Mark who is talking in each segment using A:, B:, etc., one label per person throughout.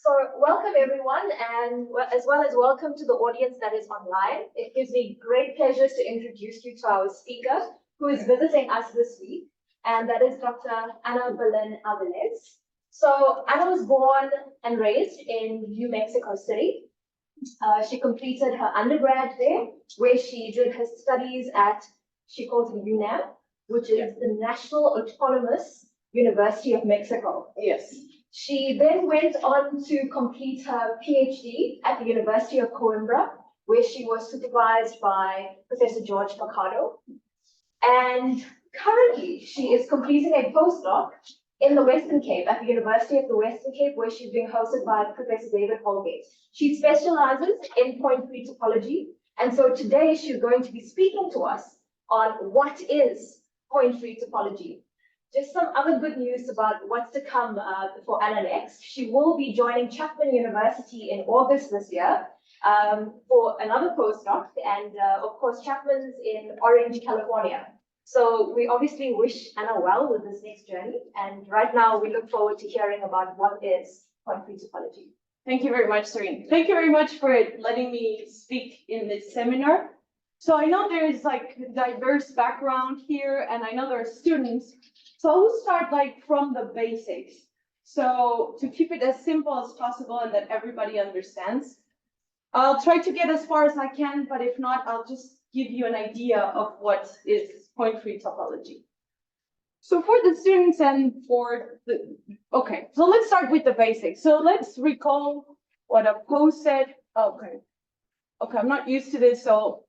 A: So welcome everyone, and as well as welcome to the audience that is online. It gives me great pleasure to introduce you to our speaker who is visiting us this week, and that is Dr. Ana Belén Avilez. So Ana was born and raised in New Mexico City. She completed her undergrad there, where she did her studies at, she calls it UNAM, which is the National Autonomous University of Mexico.
B: Yes.
A: She then went on to complete her PhD at the University of Coimbra, where she was supervised by Professor George Mercado. And currently, she is completing a postdoc in the Western Cape, at the University of the Western Cape, where she's being hosted by Professor David Holgate. She specializes in point-free topology. And so today she's going to be speaking to us on what is point-free topology. Just some other good news about what's to come for Ana next. She will be joining Chapman University in August this year for another postdoc. And of course, Chapman's in Orange, California. So we obviously wish Ana well with this next journey. And right now we look forward to hearing about what is point-free topology.
B: Thank you very much, Serene. Thank you very much for letting me speak in this seminar. So I know there is like diverse background here, and I know there are students. So I'll start like from the basics. So to keep it as simple as possible and that everybody understands, I'll try to get as far as I can, but if not, I'll just give you an idea of what is point-free topology. So for the students and for the, okay, so let's start with the basics. So let's recall what a poset, okay, I'm not used to this, so,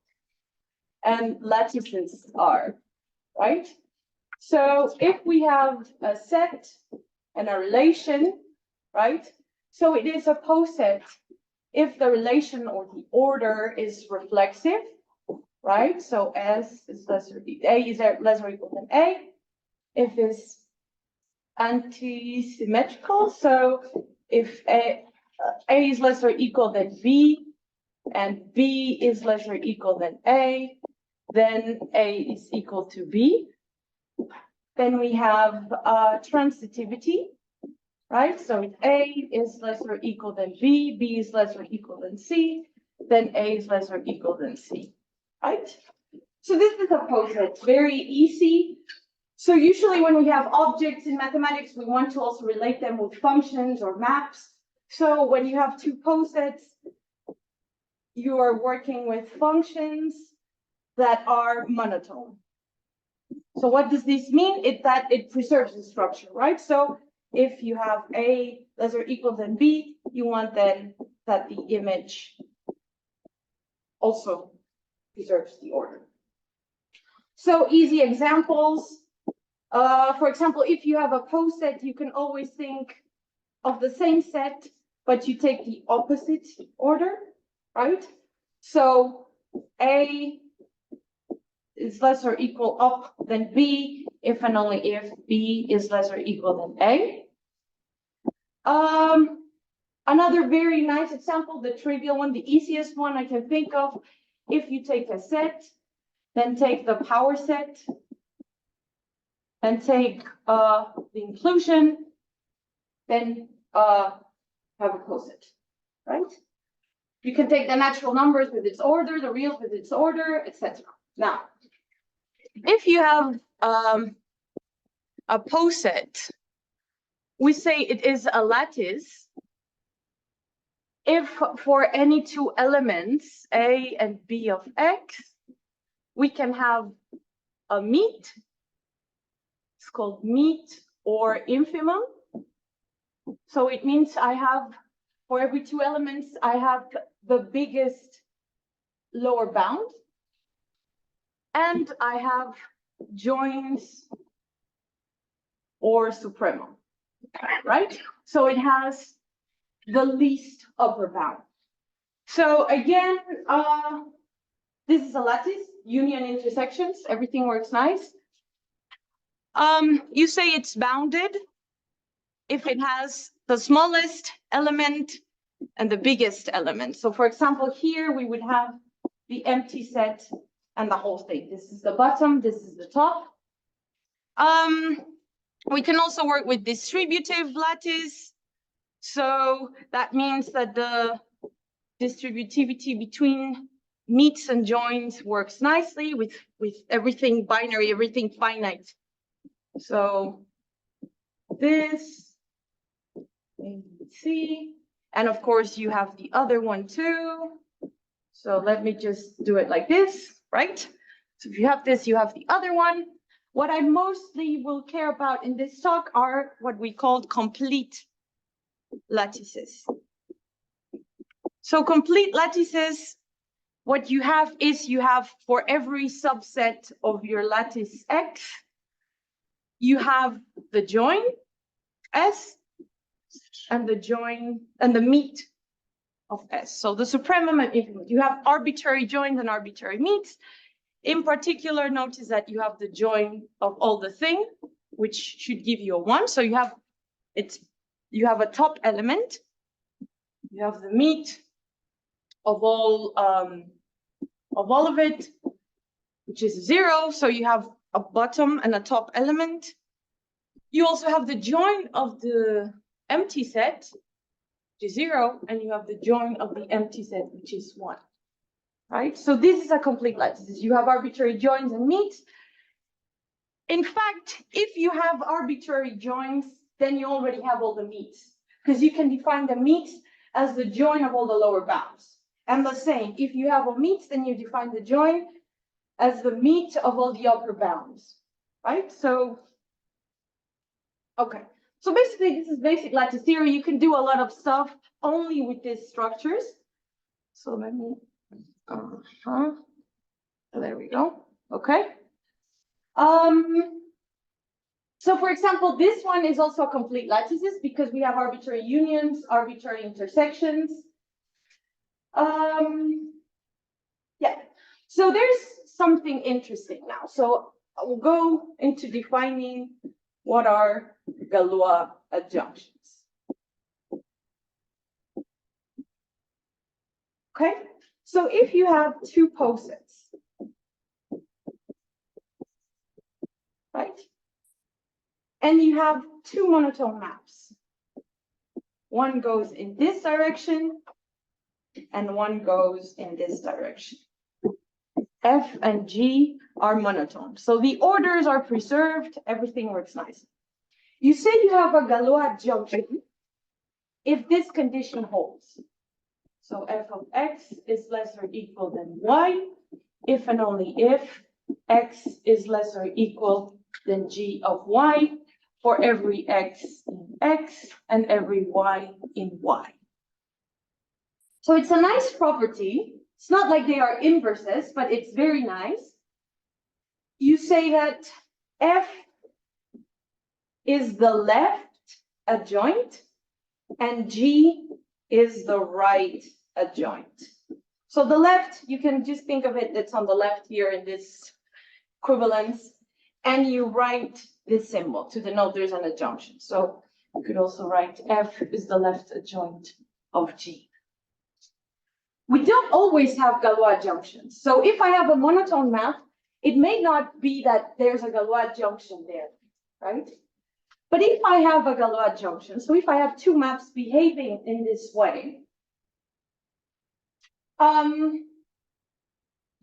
B: and lattices are, right? So if we have a set and a relation, right? So it is a poset if the relation or the order is reflexive, right? So S is A is less or equal than A. If it's anti-symmetrical, so if A is less or equal than B and B is less or equal than A, then A is equal to B. Then we have transitivity, right? So if A is less or equal than B, B is less or equal than C, then A is less or equal than C, right? So this is a poset, very easy. So usually when we have objects in mathematics, we want to also relate them with functions or maps. So when you have two posets, you are working with functions that are monotone. So what does this mean? That it preserves the structure, right? So if you have A less or equal than B, you want then that the image also preserves the order. So easy examples. For example, if you have a poset, you can always think of the same set, but you take the opposite order, right? So A is less or equal up than B if and only if B is less or equal than A. Another very nice example, the trivial one, the easiest one I can think of, if you take a set, then take the power set, and take the inclusion, then have a poset, right? You can take the natural numbers with its order, the reals with its order, etc. Now, if you have a poset, we say it is a lattice if for any two elements, A and B of X, we can have a meet. It's called meet or infimum. So it means I have, for every two elements, I have the biggest lower bound. And I have joins or supremum, right? So it has the least upper bound. So again, this is a lattice, union intersections, everything works nice. You say it's bounded if it has the smallest element and the biggest element. So for example, here we would have the empty set and the whole thing. This is the bottom, this is the top. We can also work with distributive lattice. So that means that the distributivity between meets and joins works nicely with everything binary, everything finite. So this, C, and of course you have the other one too. So let me just do it like this, right? So if you have this, you have the other one. What I mostly will care about in this talk are what we call complete lattices. So complete lattices, what you have is you have for every subset of your lattice X, you have the join S and the join and the meet of S. So the supremum and infimum, you have arbitrary joins and arbitrary meets. In particular, notice that you have the join of all the thing, which should give you a 1. So you have a top element, you have the meet of all of it, which is 0. So you have a bottom and a top element. You also have the join of the empty set, which is 0, and you have the join of the empty set, which is 1. Right? So this is a complete lattice. You have arbitrary joins and meets. In fact, if you have arbitrary joins, then you already have all the meets, because you can define the meets as the join of all the lower bounds. And the same, if you have a meet, then you define the join as the meet of all the upper bounds, right? So, okay. So basically, this is basic lattice theory. You can do a lot of stuff only with these structures. So let me, there we go. Okay. So for example, this one is also a complete lattices because we have arbitrary unions, arbitrary intersections. Yeah, so there's something interesting now. So I will go into defining what are Galois adjunctions. Okay, so if you have two posets, right, and you have two monotone maps, one goes in this direction and one goes in this direction. F and G are monotone. So the orders are preserved, everything works nice. You say you have a Galois adjunction if this condition holds. So f of x is less or equal than y, if and only if x is less or equal than g of y for every x in x and every y in y. So it's a nice property. It's not like they are inverses, but it's very nice. You say that f is the left adjoint and g is the right adjoint. So the left, you can just think of it, it's on the left here in this equivalence, and you write this symbol to denote there's an adjunction. So you could also write f is the left adjoint of g. We don't always have Galois adjunctions. So if I have a monotone map, it may not be that there's a Galois adjunction there, right? But if I have a Galois adjunction, so if I have two maps behaving in this way,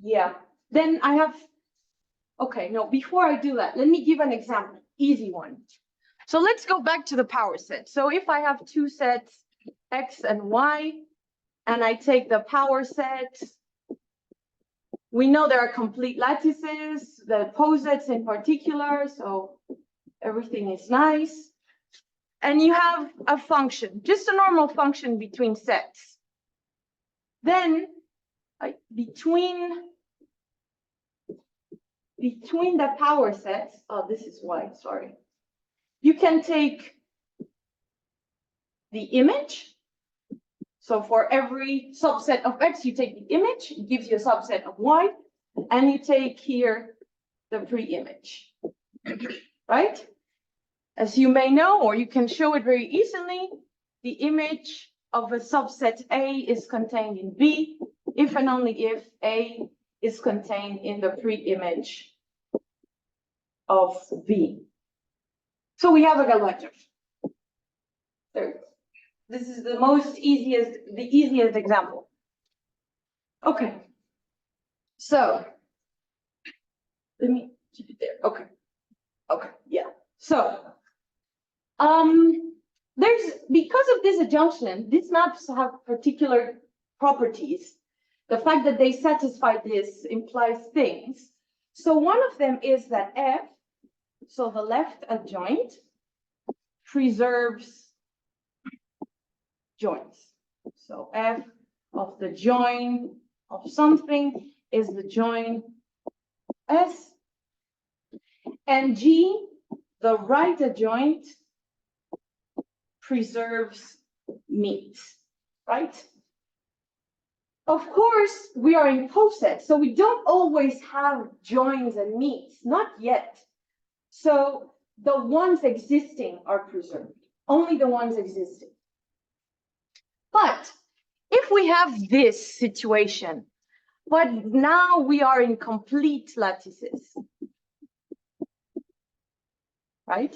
B: yeah, then I have, okay, no, before I do that, let me give an example, easy one. So let's go back to the power set. So if I have two sets, X and Y, and I take the power set, we know there are complete lattices, the posets in particular, so everything is nice. And you have a function, just a normal function between sets. Then, between the power sets, oh, this is Y, sorry. You can take the image. So for every subset of X, you take the image, it gives you a subset of Y, and you take here the pre-image, right? As you may know, or you can show it very easily, the image of a subset A is contained in B, if and only if A is contained in the pre-image of B. So we have a Galois adjunction. There we go. This is the easiest example. Okay. So let me keep it there. Okay. Okay. Yeah. So because of this adjunction, these maps have particular properties. The fact that they satisfy this implies things. So one of them is that F, so the left adjoint, preserves joins. So F of the join of something is the join S. And G, the right adjoint, preserves meets, right? Of course, we are in poset, so we don't always have joins and meets, not yet. So the ones existing are preserved, only the ones existing. But if we have this situation, but now we are in complete lattices, right?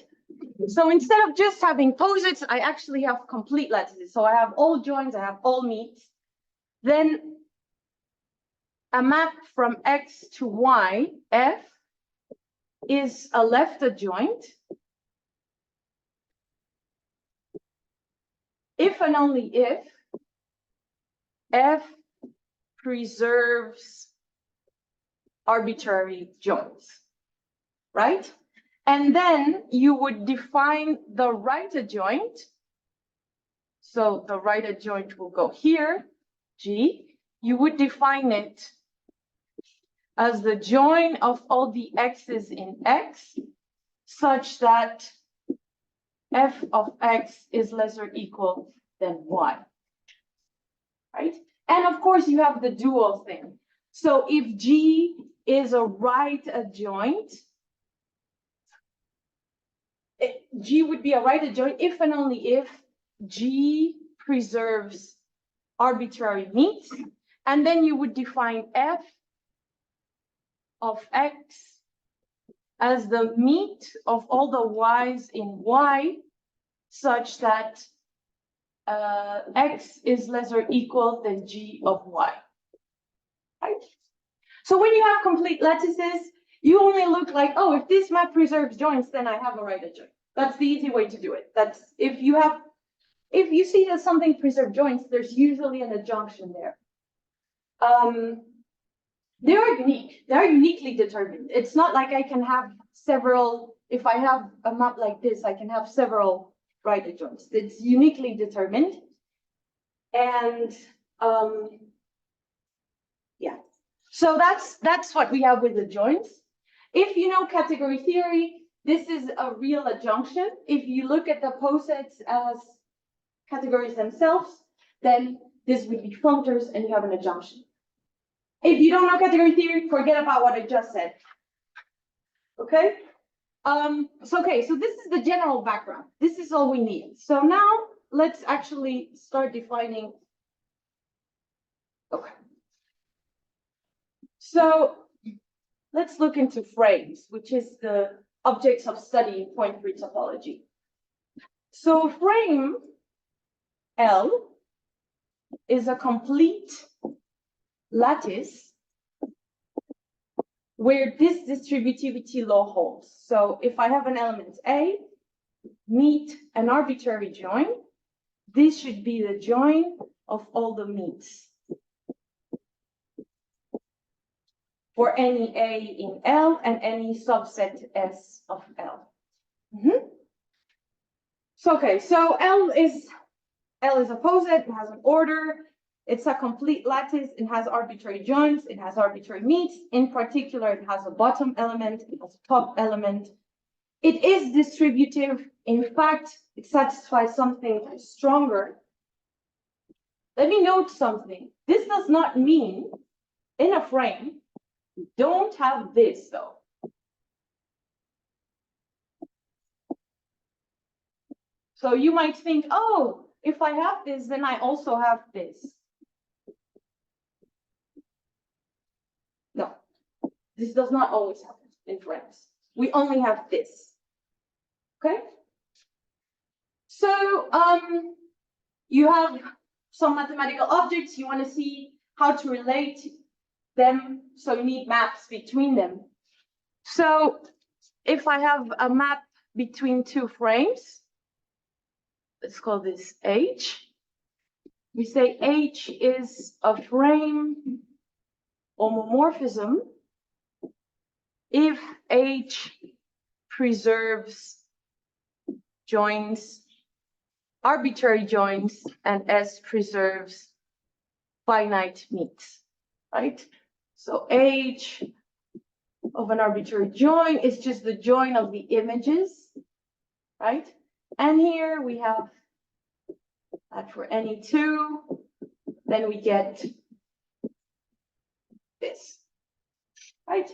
B: So instead of just having posets, I actually have complete lattices. So I have all joins, I have all meets. Then a map from X to Y, F, is a left adjoint if and only if F preserves arbitrary joins, right? And then you would define the right adjoint. So the right adjoint will go here, G. You would define it as the join of all the x's in X, such that F of X is less or equal than Y, right? And of course, you have the dual thing. So if G is a right adjoint, G would be a right adjoint if and only if G preserves arbitrary meets. And then you would define F of X as the meet of all the Y's in Y, such that X is less or equal than G of Y, right? So when you have complete lattices, you only look like, oh, if this map preserves joints, then I have a right adjoint. That's the easy way to do it. That's if you see that something preserves joints, there's usually an adjunction there. They are unique. They are uniquely determined. It's not like I can have several. If I have a map like this, I can have several right adjoints. It's uniquely determined. And yeah. So that's what we have with the joints. If you know category theory, this is a real adjunction. If you look at the posets as categories themselves, then this would be functors and you have an adjunction. If you don't know category theory, forget about what I just said. Okay? So this is the general background. This is all we need. So now let's actually start defining. Okay. So let's look into frames, which is the objects of study in point 3 topology. So frame L is a complete lattice where this distributivity law holds. So if I have an element A, meet an arbitrary join, this should be the join of all the meets for any A in L and any subset S of L. So L is a poset, it has an order, it's a complete lattice, it has arbitrary joins, it has arbitrary meets. In particular, it has a bottom element, it has a top element. It is distributive. In fact, it satisfies something stronger. Let me note something. This does not mean in a frame, you don't have this though. So you might think, oh, if I have this, then I also have this. No, this does not always happen in frames. We only have this. Okay? So, You have some mathematical objects, you want to see how to relate them, so you need maps between them. So if I have a map between two frames, let's call this H. We say H is a frame homomorphism if H preserves joins, arbitrary joins, and S preserves finite meets, right? So H of an arbitrary join is just the join of the images, right? And here we have that for any two, then we get this, right?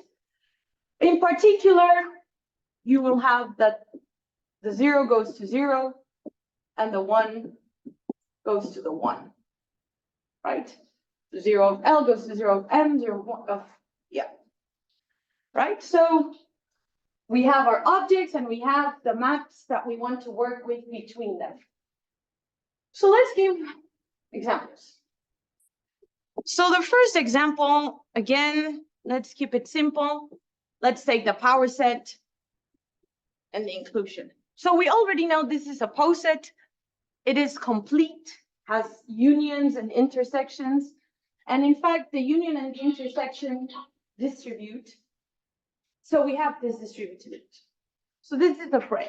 B: In particular, you will have that the 0 goes to 0 and the 1 goes to the 1, right? 0 of L goes to 0 of M, 0 of, yeah, right? So we have our objects and we have the maps that we want to work with between them. So let's give examples. So the first example, again, let's keep it simple. Let's take the power set and the inclusion. So we already know this is a poset. It is complete, has unions and intersections. And in fact, the union and the intersection distribute. So we have this distributed. So this is the frame.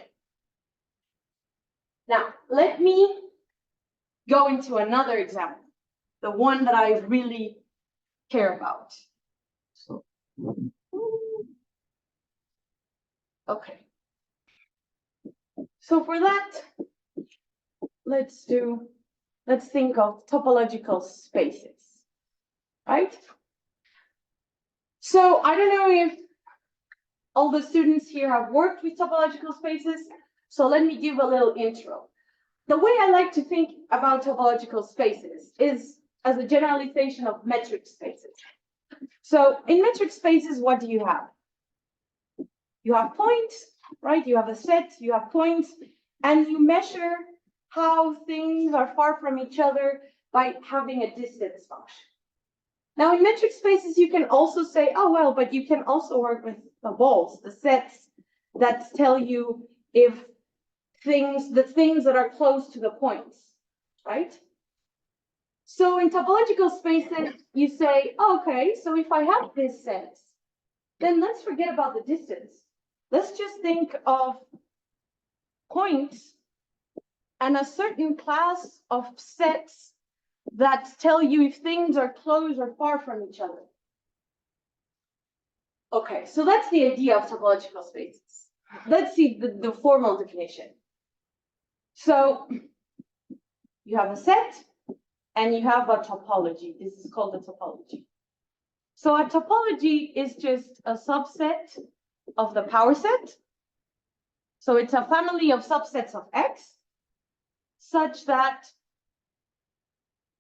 B: Now, let me go into another example, the one that I really care about. So, okay. So for that, let's think of topological spaces, right? So I don't know if all the students here have worked with topological spaces, so let me give a little intro. The way I like to think about topological spaces is as a generalization of metric spaces. So in metric spaces, what do you have? You have points, right? You have a set, you have points, and you measure how things are far from each other by having a distance function. Now in metric spaces, you can also say, oh, well, but you can also work with the balls, the sets that tell you if the things that are close to the points, right? So in topological spaces, you say, okay, so if I have this set, then let's forget about the distance. Let's just think of points and a certain class of sets that tell you if things are close or far from each other. Okay, so that's the idea of topological spaces. Let's see the formal definition. So you have a set and you have a topology. This is called a topology. So a topology is just a subset of the power set. So it's a family of subsets of X such that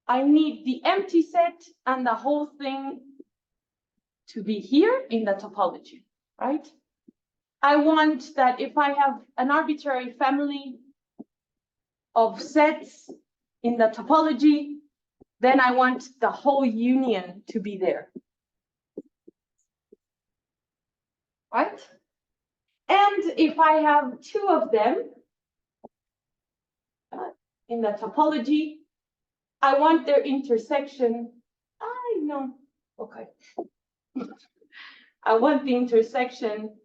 B: I need the empty set and the whole thing to be here in the topology, right? I want that if I have an arbitrary family of sets in the topology, then I want the whole union to be there, right? And if I have two of them in the topology, I want their intersection. I know, okay. I want the intersection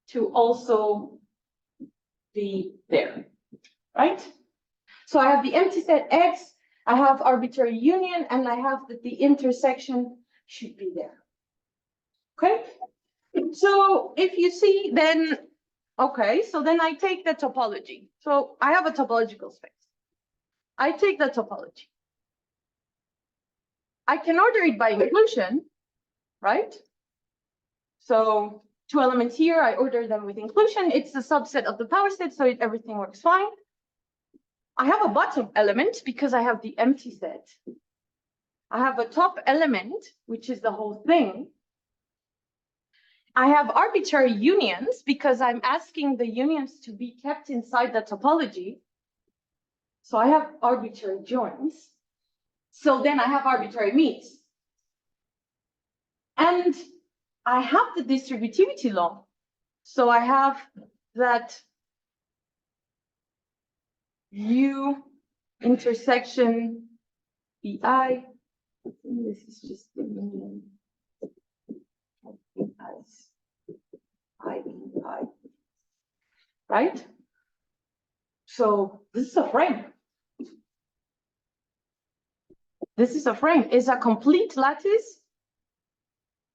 B: to also be there, right? So I have the empty set X, I have arbitrary union, and I have that the intersection should be there. Okay? So if you see, then, okay, so then I take the topology. So I have a topological space. I take the topology. I can order it by inclusion, right? So 2 elements here, I order them with inclusion. It's a subset of the power set, so everything works fine. I have a bottom element because I have the empty set. I have a top element, which is the whole thing. I have arbitrary unions because I'm asking the unions to be kept inside the topology. So I have arbitrary joins. So then I have arbitrary meets. And I have the distributivity law. So I have that U intersection BI. This is just the union of BI's. I, right? So this is a frame. This is a frame. It's a complete lattice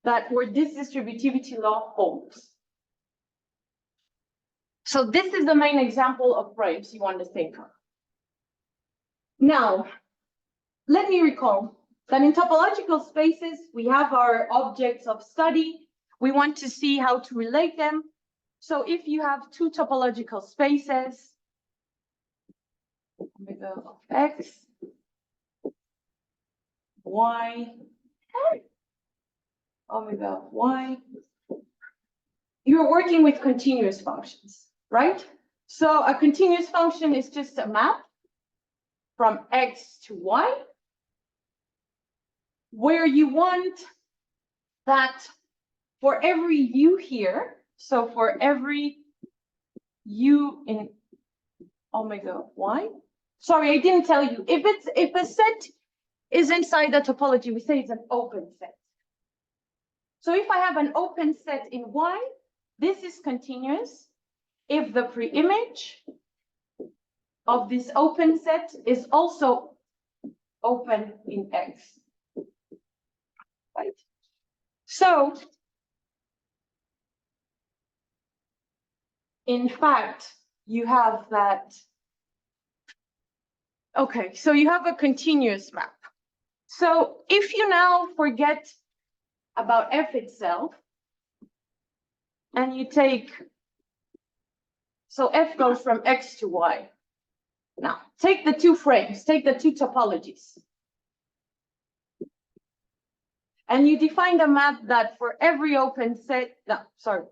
B: that where this distributivity law holds. So this is the main example of frames you want to think of. Now, let me recall that in topological spaces, we have our objects of study. We want to see how to relate them. So if you have two topological spaces, omega of x, y, omega of y, you're working with continuous functions, right? So a continuous function is just a map from x to y, where you want that for every u here, so for every u in omega of y, sorry, I didn't tell you, if a set is inside the topology, we say it's an open set. So if I have an open set in y, this is continuous if the preimage of this open set is also open in x. Right? So, in fact, you have that. Okay, so you have a continuous map. So if you now forget about f itself, and you take, so f goes from x to y. Now, take the two frames, take the two topologies. And you define the map that for every open set, no, sorry.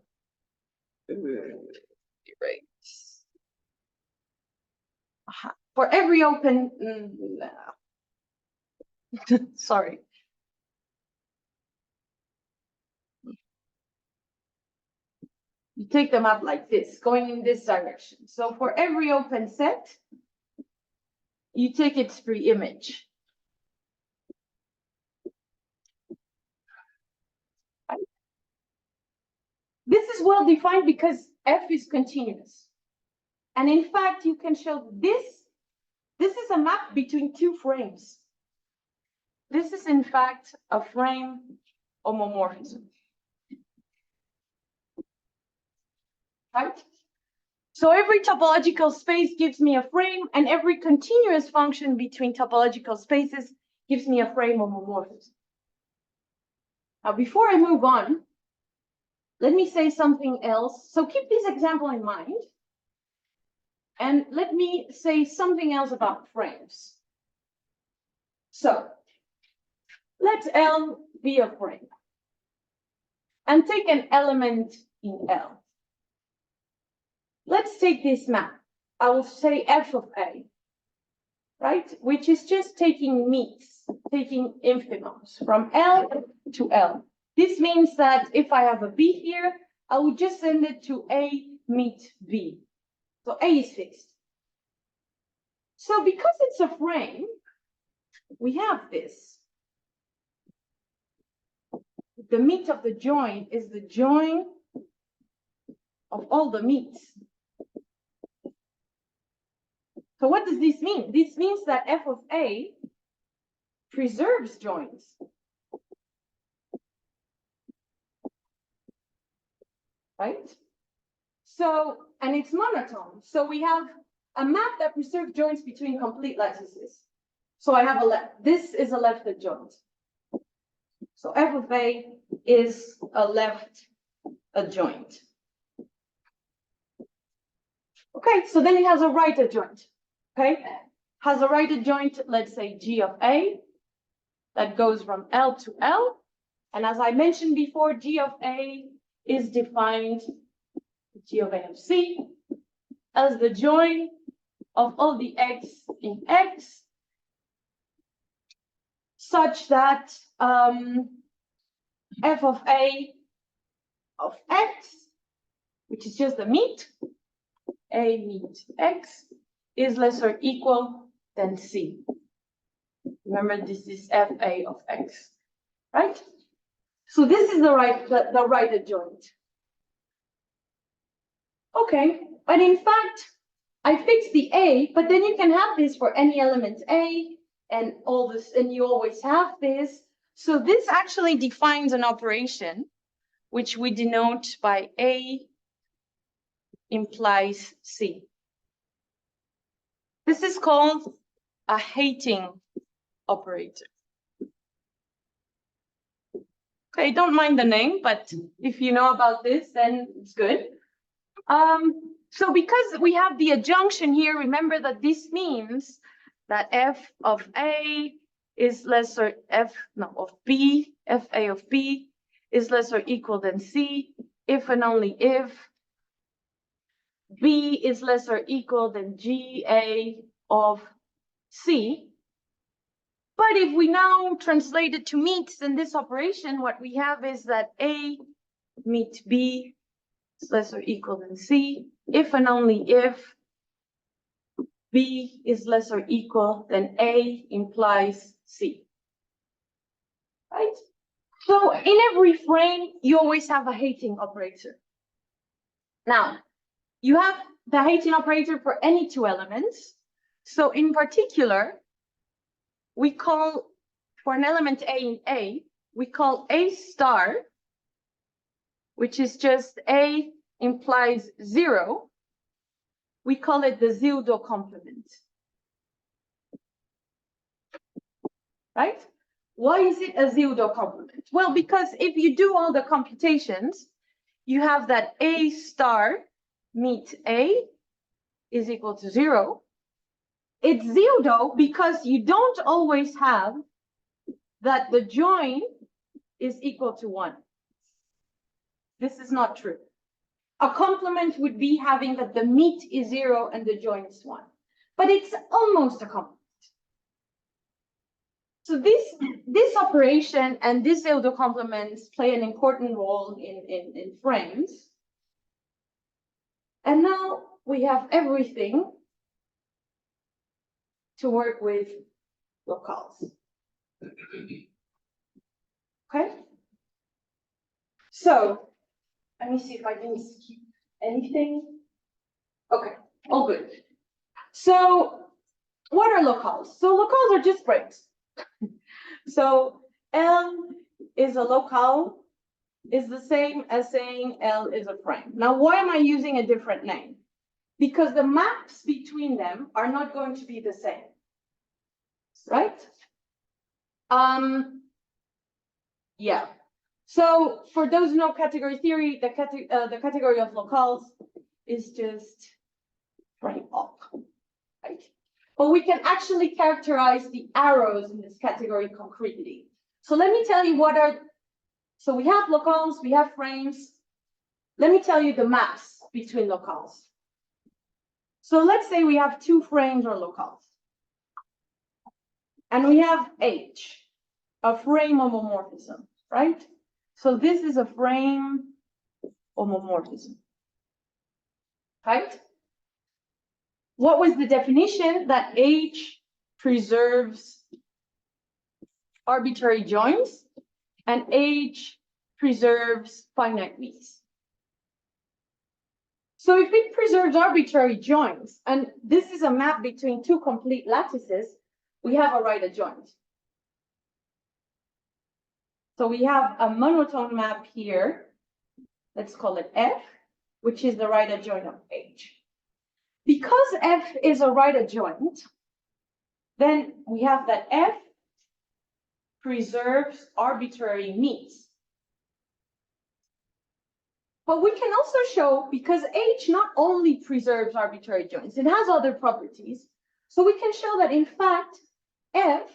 B: For every open, sorry. You take them up like this, going in this direction. So for every open set, you take its preimage. Right? This is well defined because f is continuous. And in fact, you can show this. This is a map between two frames. This is in fact a frame homomorphism. Right? So every topological space gives me a frame, and every continuous function between topological spaces gives me a frame homomorphism. Now, before I move on, let me say something else. So keep this example in mind. And let me say something else about frames. So let L be a frame. And take an element in L. Let's take this map. I will say f of a, right? Which is just taking meets, taking infimums from L to L. This means that if I have a B here, I would just send it to A meet B. So A is fixed. So because it's a frame, we have this. The meet of the join is the join of all the meets. So what does this mean? This means that f of a preserves joins. Right? So, and it's monotone. So we have a map that preserves joints between complete lattices. So I have this is a left adjoint. So f of a is a left adjoint. Okay, so then it has a right adjoint. Okay, has a right adjoint, let's say G of A, that goes from L to L. And as I mentioned before, G of A is defined, G of A of C, as the join of all the x in X such that f of A of X, which is just the meet, A meet X, is less or equal than C. Remember, this is FA of X, right? So this is the right adjoint. Okay, but in fact, I fixed the A, but then you can have this for any element A and all this, and you always have this. So this actually defines an operation which we denote by A implies C. This is called a Heyting operator. Okay, don't mind the name, but if you know about this, then it's good. So because we have the adjunction here, remember that this means that f of A is less or of B, FA of B is less or equal than C, if and only if B is less or equal than GA of C. But if we now translate it to meets in this operation, what we have is that A meet B is less or equal than C, if and only if B is less or equal than A implies C. Right? So in every frame, you always have a Heyting operator. Now, you have the Heyting operator for any two elements. So in particular, we call, for an element A in A, we call A star, which is just A implies 0. We call it the pseudo complement. Right? Why is it a pseudo complement? Well, because if you do all the computations, you have that A star meet A is equal to 0. It's pseudo because you don't always have that the join is equal to 1. This is not true. A complement would be having that the meet is 0 and the join is 1. But it's almost a complement. So this operation and this pseudo complements play an important role in frames. And now we have everything to work with locales. Okay? So let me see if I didn't skip anything. Okay, all good. So what are locales? So locales are just frames. So L is a locale, is the same as saying L is a frame. Now, why am I using a different name? Because the maps between them are not going to be the same, right? Yeah. So for those who know category theory, the category of locales is just frame up, right? But we can actually characterize the arrows in this category concretely. So let me tell you what are, so we have locales, we have frames. Let me tell you the maps between locales. So let's say we have two frames or locales. And we have H, a frame homomorphism, right? So this is a frame homomorphism, right? What was the definition? That H preserves arbitrary joins and H preserves finite meets. So if it preserves arbitrary joins, and this is a map between two complete lattices, we have a right adjoint. So we have a monotone map here. Let's call it F, which is the right adjoint of H. Because F is a right adjoint, then we have that F preserves arbitrary meets. But we can also show, because H not only preserves arbitrary joints, it has other properties. So we can show that, in fact, F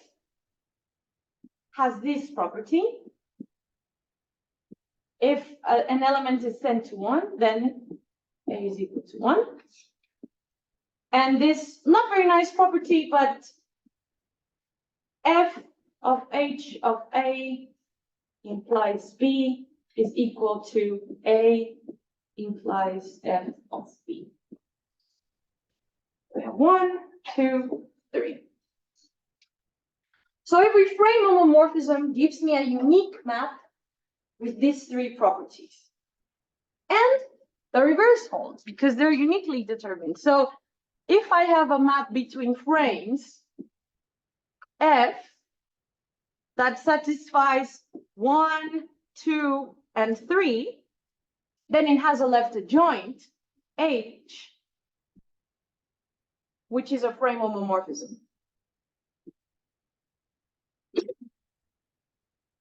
B: has this property. If an element is sent to 1, then A is equal to 1. And this not very nice property, but f of h of A implies B is equal to A implies f of B. We have 1, 2, 3. So every frame homomorphism gives me a unique map with these 3 properties. And the reverse holds because they're uniquely determined. So if I have a map between frames F that satisfies 1, 2, and 3, then it has a left adjoint H, which is a frame homomorphism.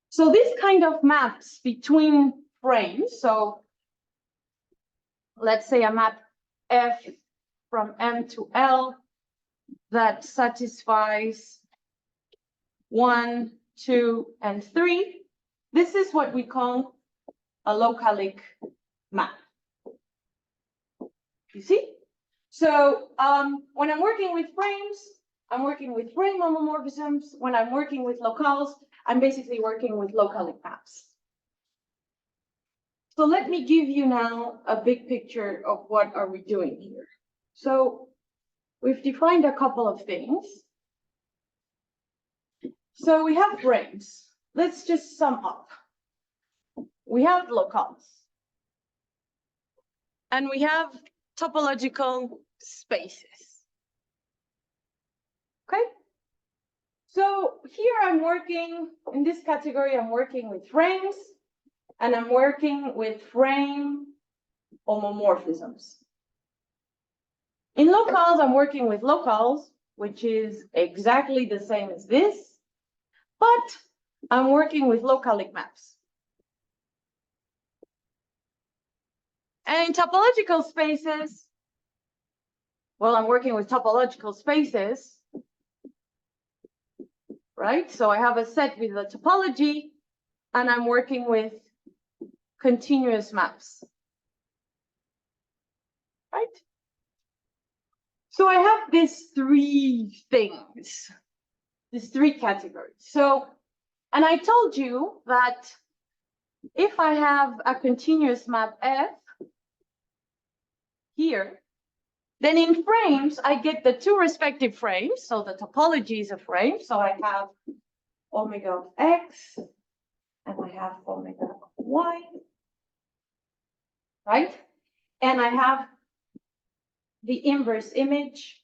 B: So this kind of maps between frames, so let's say a map F from M to L that satisfies 1, 2, and 3. This is what we call a localic map. You see? So when I'm working with frames, I'm working with frame homomorphisms. When I'm working with locales, I'm basically working with localic maps. So let me give you now a big picture of what are we doing here. So we've defined a couple of things. So we have frames. Let's just sum up. We have locales. And we have topological spaces. Okay? So here I'm working, in this category, I'm working with frames, and I'm working with frame homomorphisms. In locales, I'm working with locales, which is exactly the same as this, but I'm working with localic maps. And in topological spaces, well, I'm working with topological spaces, right? So I have a set with a topology, and I'm working with continuous maps, right? So I have these 3 things, these 3 categories. So, and I told you that if I have a continuous map F here, then in frames, I get the 2 respective frames. So the topology is a frame. So I have omega of X, and I have omega of Y, right? And I have the inverse image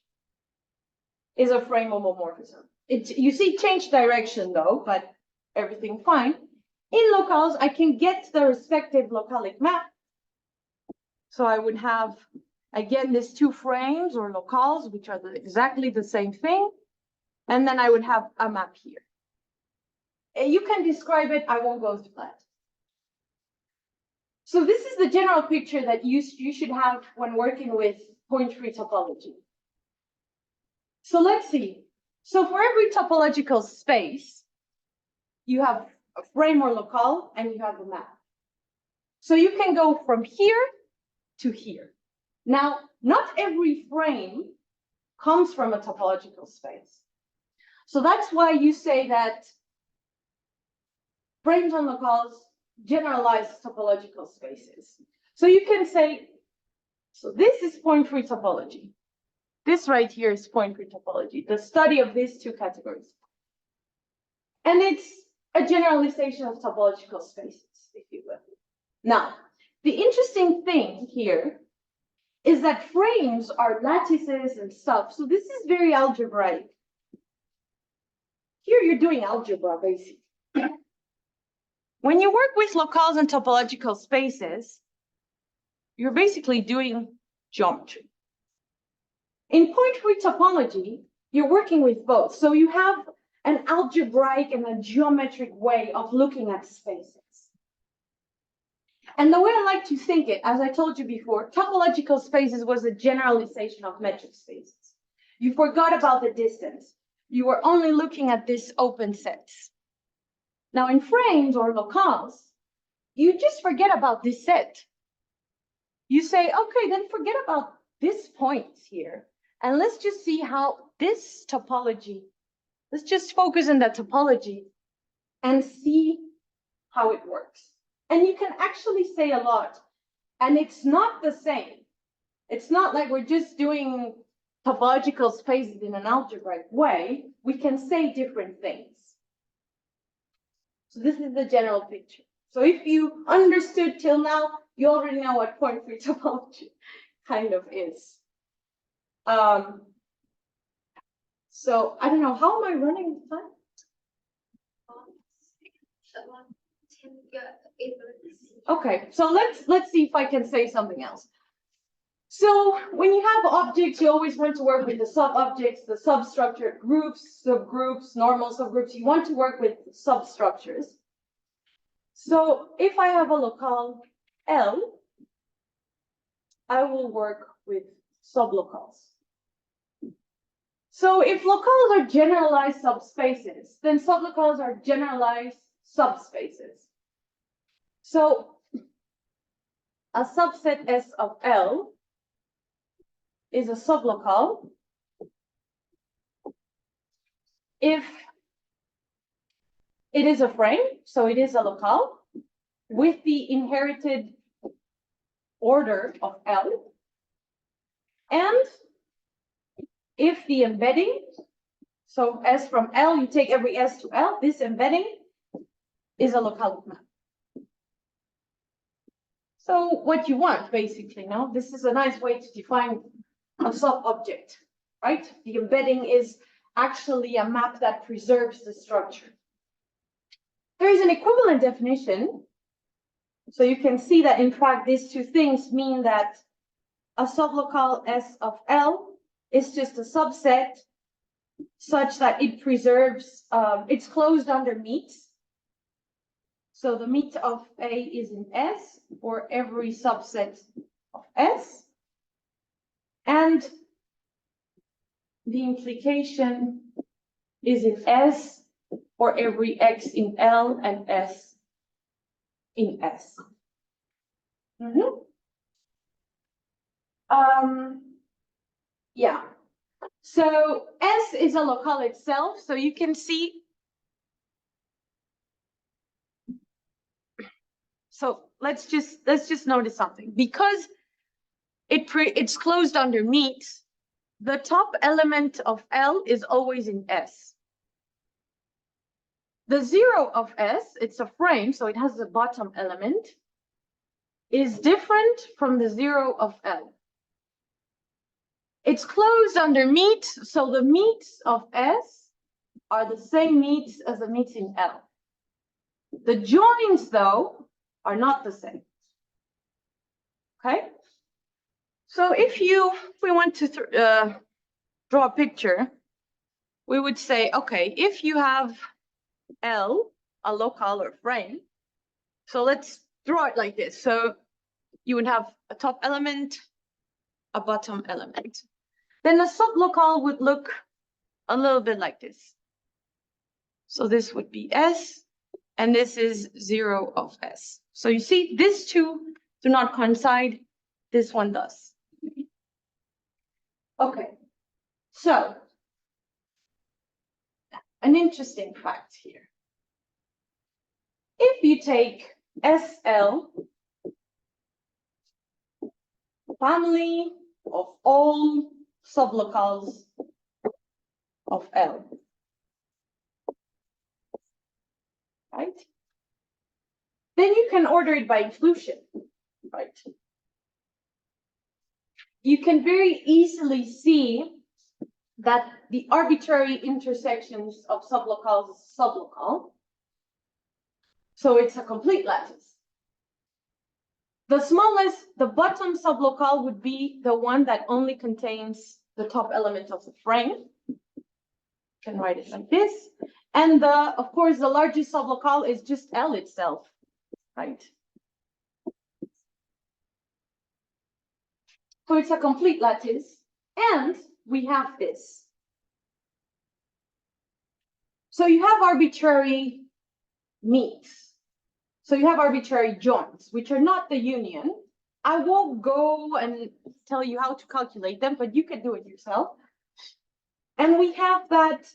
B: is a frame homomorphism. You see change direction though, but everything fine. In locales, I can get the respective localic map. So I would have, again, these 2 frames or locales, which are exactly the same thing. And then I would have a map here. You can describe it, I won't go through that. So this is the general picture that you should have when working with point-free topology. So let's see. So for every topological space, you have a frame or locale, and you have a map. So you can go from here to here. Now, not every frame comes from a topological space. So that's why you say that frames and locales generalize topological spaces. So you can say, so this is point-free topology. This right here is point-free topology, the study of these 2 categories. And it's a generalization of topological spaces, if you will. Now, the interesting thing here is that frames are lattices and stuff. So this is very algebraic. Here you're doing algebra, basically. When you work with locales and topological spaces, you're basically doing geometry. In point-free topology, you're working with both. So you have an algebraic and a geometric way of looking at spaces. And the way I like to think it, as I told you before, topological spaces was a generalization of metric spaces. You forgot about the distance. You were only looking at these open sets. Now in frames or locales, you just forget about this set. You say, okay, then forget about this point here. And let's just see how this topology, let's just focus on that topology and see how it works. And you can actually say a lot, and it's not the same. It's not like we're just doing topological spaces in an algebraic way. We can say different things. So this is the general picture. So if you understood till now, you already know what point free topology kind of is. So I don't know, how am I running the time? Okay, so let's see if I can say something else. So when you have objects, you always want to work with the sub-objects, the substructure groups, subgroups, normal subgroups. You want to work with substructures. So if I have a locale L, I will work with sublocales. So if locales are generalized subspaces, then sublocales are generalized subspaces. So a subset S of L is a sublocale if it is a frame, so it is a locale with the inherited order of L, and if the embedding, so S from L, you take every S to L, this embedding is a localic map. So what you want, basically, now, this is a nice way to define a sub-object, right? The embedding is actually a map that preserves the structure. There is an equivalent definition. So you can see that, in fact, these two things mean that a sublocale S of L is just a subset such that it preserves, it's closed under meets. So the meet of A is in S for every subset of S. And the implication is in S for every X in L and S in S. Yeah. So S is a locale itself. So you can see. So let's just notice something. Because it's closed under meet, the top element of L is always in S. The 0 of S, it's a frame, so it has a bottom element, is different from the 0 of L. It's closed under meet, so the meets of S are the same meets as the meets in L. The joins, though, are not the same. Okay? So if we want to draw a picture, we would say, okay, if you have L, a locale or frame, so let's draw it like this. So you would have a top element, a bottom element. Then the sublocale would look a little bit like this. So this would be S, and this is 0 of S. So you see, these two do not coincide. This one does. Okay, so an interesting fact here. If you take SL, family of all sublocales of L, right? Then you can order it by inclusion, right? You can very easily see that the arbitrary intersections of sublocales is sublocale. So it's a complete lattice. The smallest, the bottom sublocale would be the one that only contains the top element of the frame. You can write it like this. And of course, the largest sublocale is just L itself, right? So it's a complete lattice, and we have this. So you have arbitrary meets. So you have arbitrary joints, which are not the union. I won't go and tell you how to calculate them, but you can do it yourself. And we have that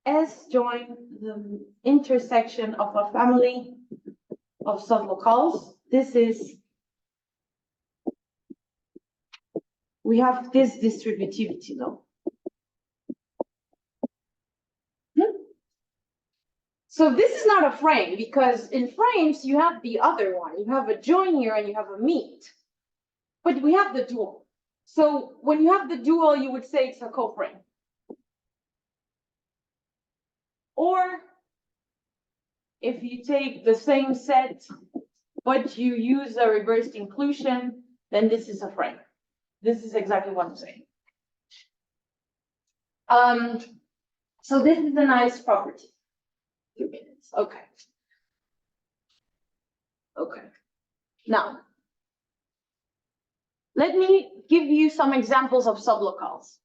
B: S join the intersection of a family of sublocales. This is, we have this distributivity though. So this is not a frame, because in frames you have the other one. You have a join here and you have a meet. But we have the dual. So when you have the dual, you would say it's a coframe. Or if you take the same set, but you use a reversed inclusion, then this is a frame. This is exactly what I'm saying. So this is a nice property. 2 minutes. Okay. Okay. Now, let me give you some examples of sublocales.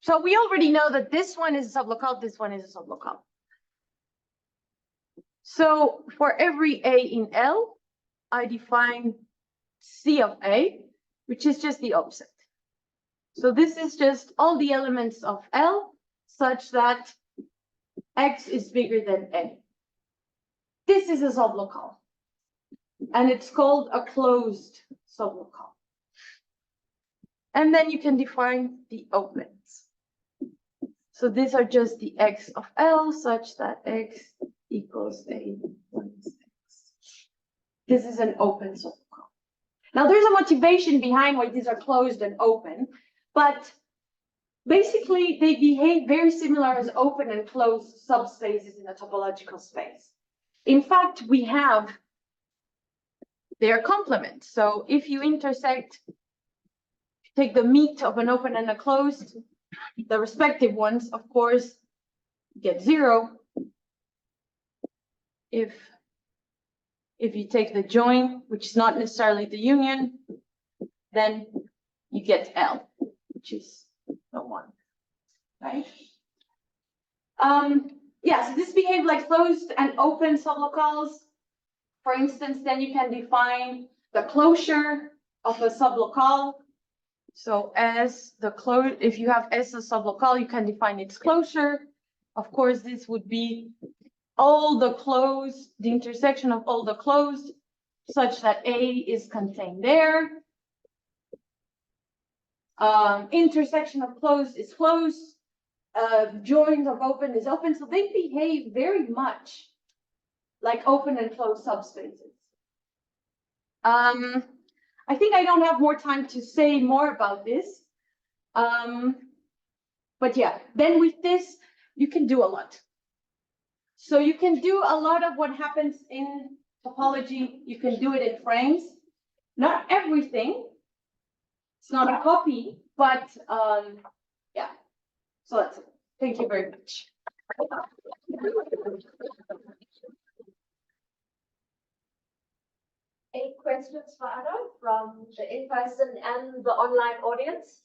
B: So we already know that this one is a sublocale, this one is a sublocale. So for every A in L, I define C of A, which is just the opposite. So this is just all the elements of L such that X is bigger than A. This is a sublocale, and it's called a closed sublocale. And then you can define the opens. So these are just the X of L such that X equals A minus X. This is an open sublocale. Now there's a motivation behind why these are closed and open, but basically they behave very similar as open and closed subspaces in a topological space. In fact, we have their complement. So if you intersect, take the meet of an open and a closed, the respective ones, of course, get 0. If you take the join, which is not necessarily the union, then you get L, which is the 1, right? Yeah, so this behaves like closed and open sublocales. For instance, then you can define the closure of a sublocale. So as the close, if you have S a sublocale, you can define its closure. Of course, this would be all the closed, the intersection of all the closed, such that A is contained there. Intersection of closed is closed. Joins of open is open. So they behave very much like open and closed subspaces. I think I don't have more time to say more about this. But yeah, then with this, you can do a lot. So you can do a lot of what happens in topology. You can do it in frames. Not everything. It's not a copy, but yeah. So that's it. Thank you very much.
A: Any questions for Ana from the in-person and the online audience?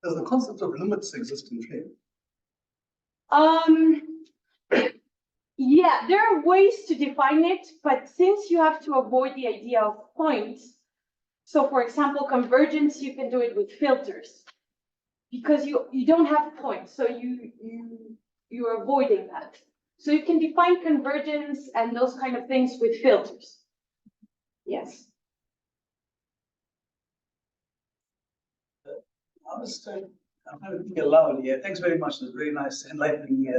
C: Does the concept of limits exist in frame?
B: Yeah, there are ways to define it, but since you have to avoid the idea of points, so for example, convergence, you can do it with filters because you don't have points, so you're avoiding that. So you can define convergence and those kind of things with filters. Yes.
C: I'm trying to think aloud here. Thanks very much. It was very nice, enlightening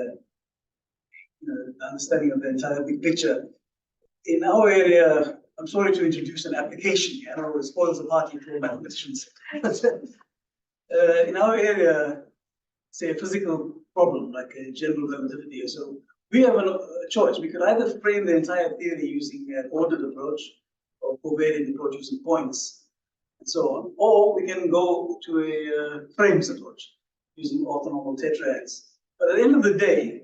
C: understanding of the entire big picture. In our area, I'm sorry to introduce an application here. I know it spoils the party for mathematicians. In our area, say a physical problem like a general relativity or so, we have a choice. We could either frame the entire theory using an ordered approach or covariant approach using points and so on, or we can go to a frames approach using orthonormal tetrads. But at the end of the day,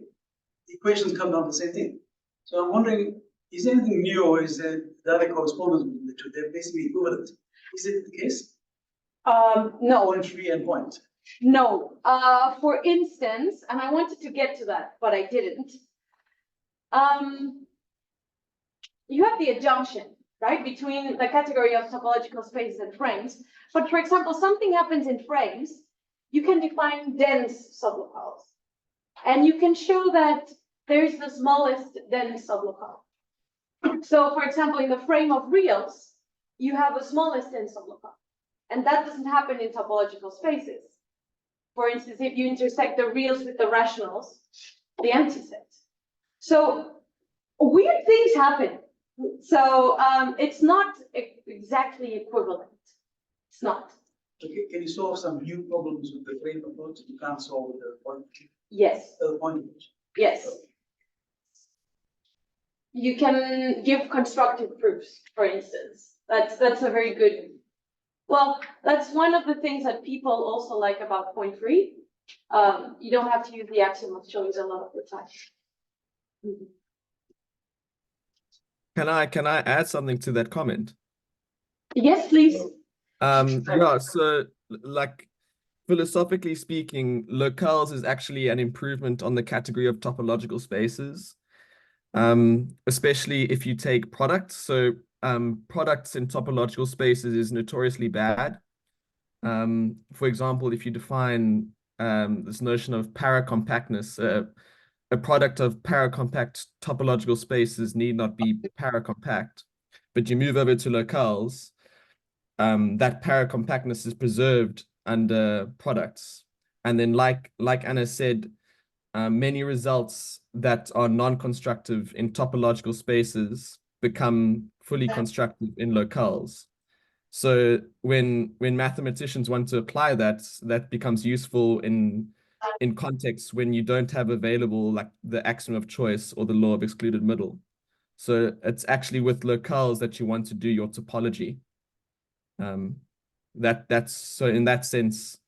C: the equations come down to the same thing. So I'm wondering, is there anything new or is there direct correspondence between the two? They're basically equivalent. Is it the case?
B: No.
C: Point free and point.
B: No. For instance, and I wanted to get to that, but I didn't. you have the adjunction, right, between the category of topological spaces and frames. But for example, something happens in frames, you can define dense sublocales. And you can show that there is the smallest dense sublocale. So for example, in the frame of reals, you have the smallest dense sublocale. And that doesn't happen in topological spaces. For instance, if you intersect the reals with the rationals, the empty set. So weird things happen. So it's not exactly equivalent. It's not.
C: Okay, can you solve some new problems with the frame approach that you can't solve with the point?
B: Yes.
C: Point approach?
B: Yes. You can give constructive proofs, for instance. That's a very good. Well, that's one of the things that people also like about point three. You don't have to use the axiom of choice a lot of the time. Mm-hmm.
D: Can I add something to that comment?
B: Yes, please.
D: Yeah, so like philosophically speaking, locales is actually an improvement on the category of topological spaces, especially if you take products. So products in topological spaces is notoriously bad. For example, if you define this notion of paracompactness, a product of paracompact topological spaces need not be paracompact, but you move over to locales, that paracompactness is preserved under products. And then like Anna said, many results that are non-constructive in topological spaces become fully constructive in locales. So when mathematicians want to apply that, that becomes useful in contexts when you don't have available like the axiom of choice or the law of excluded middle. So it's actually with locales that you want to do your topology. That's so in that sense,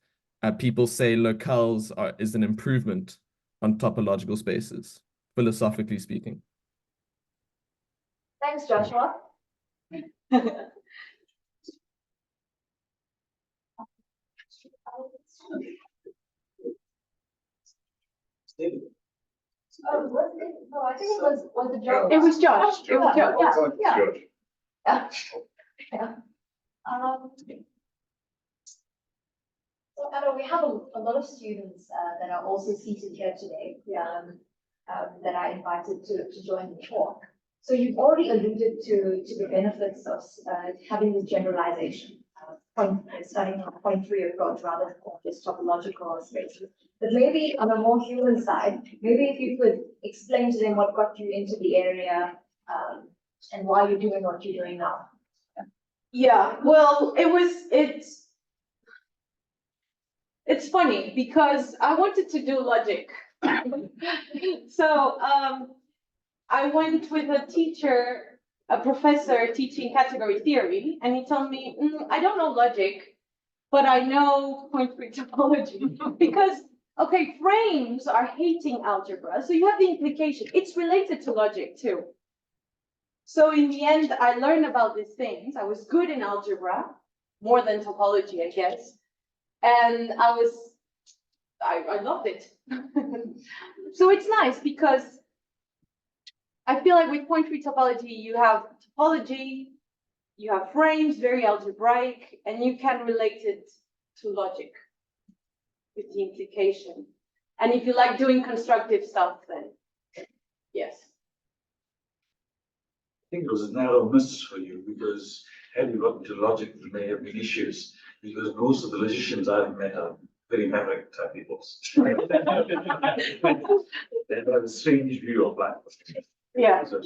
D: people say locales is an improvement on topological spaces, philosophically speaking.
A: Thanks, Joshua. No, I think it was the Josh.
B: It was Josh. It was Josh.
A: Yeah. So Anna, we have a lot of students that are also seated here today, that I invited to join the talk. So you've already alluded to the benefits of having this generalization, starting from point three approach rather than just topological spaces. But maybe on a more human side, maybe if you could explain to them what got you into the area and why you're doing what you're doing now.
B: Yeah, well, it's funny because I wanted to do logic. So I went with a teacher, a professor teaching category theory, and he told me, I don't know logic, but I know point three topology. Because, okay, frames are Heyting algebra, so you have the implication. It's related to logic too. So in the end, I learned about these things. I was good in algebra, more than topology, I guess. And I loved it. So it's nice because I feel like with point three topology, you have topology, you have frames, very algebraic, and you can relate it to logic with the implication. And if you like doing constructive stuff, then yes.
E: I think it was a narrow miss for you because had you got into logic, there may have been issues because most of the logicians I've met are very maverick type people. They have a strange view of life.
B: Yeah,
E: So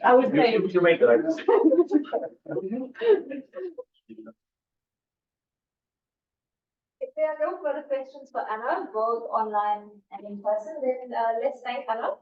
B: I would say.
E: you make the right decision.
A: If there are no further questions for Anna, both online and in person, then let's thank Anna.